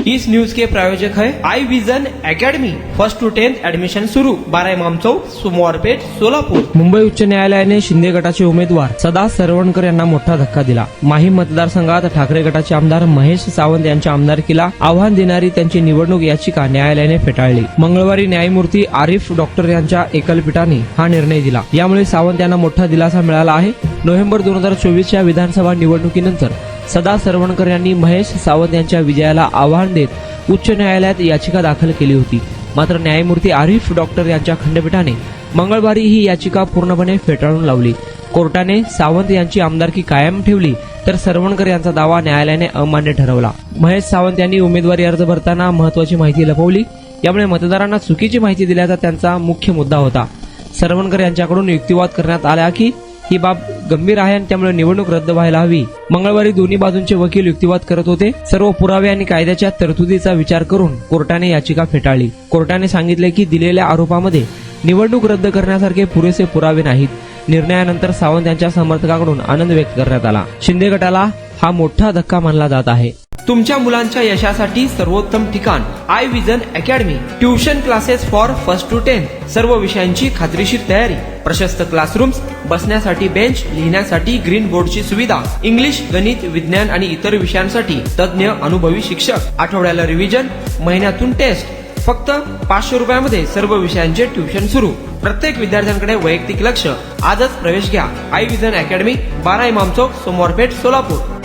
इस news के प्रायोजक है I vision academy. 1st to 10th admission शुरू। 12 इमाम चौक, सोमवारपेठ, सोलापूर। मुंबई उच्च न्यायालयाने शिंदे गटाचे उमेदवार सदा सरवणकर यांना मोठा धक्का दिला। माहीम मतदारसंघात ठाकरे गटाचे आमदार महेश सावंत यांच्या आमदारकीला आव्हान देणारी त्यांची निवडणूक याचिका न्यायालयाने फेटाळली। मंगळवारी न्यायमूर्ती आरिफ डॉक्टर यांच्या एकलपीठाने हा निर्णय दिला। यामुळे सावंत यांना मोठा दिलासा मिळाला आहे। नोव्हेंबर 2024च्या विधानसभा निवडणुकीनंतर सदा सरवणकर यांनी महेश सावंत यांच्या विजयाला आव्हान देत उच्च न्यायालयात याचिका दाखल केली होती। मात्र न्यायमूर्ती आरिफ डॉक्टर यांच्या खंडपीठाने मंगळवारी ही याचिका पूर्णपणे फेटाळून लावली। कोर्टाने सावंत यांची आमदारकी कायम ठेवली तर सरवणकर यांचा दावा न्यायालयाने अमान्य ठरवला। महेश सावंत यांनी उमेदवारी अर्ज भरताना महत्वाची माहिती लपवली। यामुळे मतदारांना चुकीची माहिती दिल्याचा त्यांचा मुख्य मुद्दा होता। सरवणकर यांच्याकडून युक्तिवाद करण्यात आला की ही बाब गंभीर आहे आणि त्यामुळे निवडणूक रद्द व्हायला हवी। मंगळवारी दोन्ही बाजूंचे वकील युक्तिवाद करत होते। सर्व पुरावे आणि कायद्याच्या तरतुदीचा विचार करून कोर्टाने याचिका फेटाळली। कोर्टाने सांगितले की दिलेल्या आरोपामध्ये निवडणूक रद्द करण्यासारखे पुरेसे पुरावे नाहीत। निर्णयानंतर सावंत यांच्या समर्थकांकडून आनंद व्यक्त करण्यात आला। शिंदे गटाला हा मोठा धक्का मानला जात आहे। तुमच्या मुलांच्या यशासाठी सर्वोत्तम ठिकाण I vision academy. Tuition classes for 1st to 10th, सर्व विषयांची खात्रीशीर तयारी, प्रशस्त क्लासरूम्स, बसण्यासाठी बेंच, लिहिण्यासाठी ग्रीन बोर्डची सुविधा, इंग्लिश, गणित, विज्ञान आणि इतर विषयांसाठी तज्ञ अनुभवी शिक्षक, आठवड्याला रिव्हिजन, महिन्यातून टेस्ट। फक्त 500 रुपयामध्ये सर्व विषयांचे ट्युशन सुरू। प्रत्येक विद्यार्थ्यांकडे वैयक्तिक लक्ष। आजच प्रवेश घ्या। I vision academy, 12 Imam Chowk, Somwarpeth, Solapur.